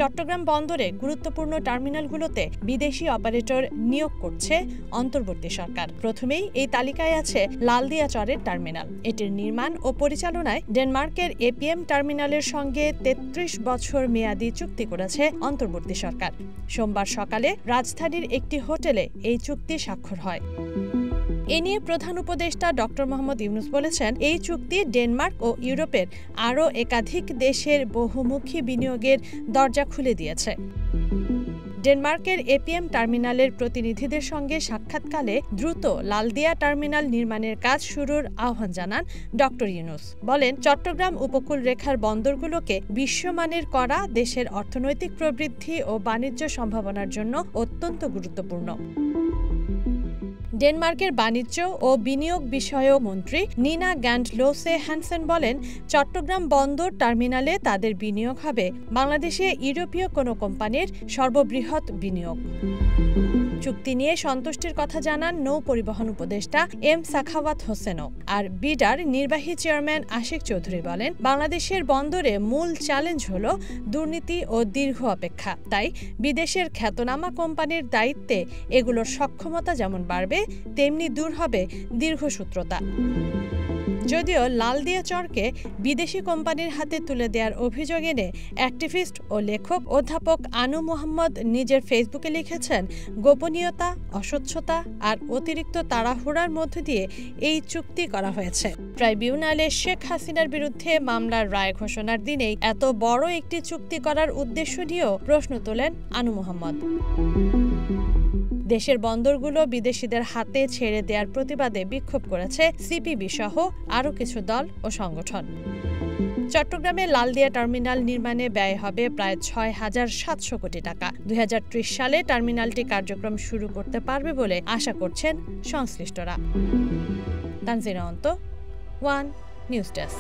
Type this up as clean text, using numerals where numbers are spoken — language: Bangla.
চট্টগ্রাম বন্দরে গুরুত্বপূর্ণ টার্মিনালগুলোতে বিদেশি অপারেটর নিয়োগ করছে অন্তর্বর্তী সরকার। প্রথমেই এই তালিকায় আছে লালদিয়া চরের টার্মিনাল। এটির নির্মাণ ও পরিচালনায় ডেনমার্কের এপিএম টার্মিনালের সঙ্গে ৩৩ বছর মেয়াদী চুক্তি করেছে অন্তর্বর্তী সরকার। সোমবার সকালে রাজধানীর একটি হোটেলে এই চুক্তি স্বাক্ষর হয়। এ নিয়ে প্রধান উপদেষ্টা ডক্টর মোহাম্মদ ইউনূস বলেছেন, এই চুক্তি ডেনমার্ক ও ইউরোপের আরও একাধিক দেশের বহুমুখী বিনিয়োগের দরজা খুলে দিয়েছে। ডেনমার্কের এপিএম টার্মিনালের প্রতিনিধিদের সঙ্গে সাক্ষাৎকালে দ্রুত লালদিয়া টার্মিনাল নির্মাণের কাজ শুরুর আহ্বান জানান ডক্টর ইউনূস। বলেন, চট্টগ্রাম উপকূল রেখার বন্দরগুলোকে বিশ্বমানের করা দেশের অর্থনৈতিক প্রবৃদ্ধি ও বাণিজ্য সম্ভাবনার জন্য অত্যন্ত গুরুত্বপূর্ণ। ডেনমার্কের বাণিজ্য ও বিনিয়োগ বিষয়ক মন্ত্রী নিনা গ্যান্ড লোসে হ্যানসেন বলেন, চট্টগ্রাম বন্দর টার্মিনালে তাদের বিনিয়োগ হবে বাংলাদেশে ইউরোপীয় কোনো কোম্পানির সর্ববৃহৎ বিনিয়োগ। চুক্তি নিয়ে সন্তুষ্টির কথা জানান নৌ পরিবহন উপদেষ্টা এম সাখাওয়াত হোসেনও। আর বিডার নির্বাহী চেয়ারম্যান আশিক চৌধুরী বলেন, বাংলাদেশের বন্দরে মূল চ্যালেঞ্জ হল দুর্নীতি ও দীর্ঘ অপেক্ষা। তাই বিদেশের খ্যাতনামা কোম্পানির দায়িত্বে এগুলোর সক্ষমতা যেমন বাড়বে, তেমনি দূর হবে দীর্ঘসূত্রতা। যদিও লালদিয়া চরকে বিদেশি কোম্পানির হাতে তুলে দেওয়ার অভিযোগ এনে অ্যাক্টিভিস্ট ও লেখক অধ্যাপক আনু মোহাম্মদ নিজের ফেসবুকে লিখেছেন, গোপনীয়তা, অস্বচ্ছতা আর অতিরিক্ত তাড়াহুড়ার মধ্য দিয়ে এই চুক্তি করা হয়েছে। ট্রাইব্যুনালে শেখ হাসিনার বিরুদ্ধে মামলার রায় ঘোষণার দিনেই এত বড় একটি চুক্তি করার উদ্দেশ্য নিয়েও প্রশ্ন তোলেন আনু মোহাম্মদ। দেশের বন্দরগুলো বিদেশিদের হাতে ছেড়ে দেওয়ার প্রতিবাদে বিক্ষোভ করেছে সিপিবি সহ আরও কিছু দল ও সংগঠন। চট্টগ্রামে লালদিয়া টার্মিনাল নির্মাণে ব্যয় হবে প্রায় ৬,৭০০ কোটি টাকা। ২০৩০ সালে টার্মিনালটি কার্যক্রম শুরু করতে পারবে বলে আশা করছেন সংশ্লিষ্টরা। তানজিনা অন্ত, ওয়ান নিউজ ডেস্ক।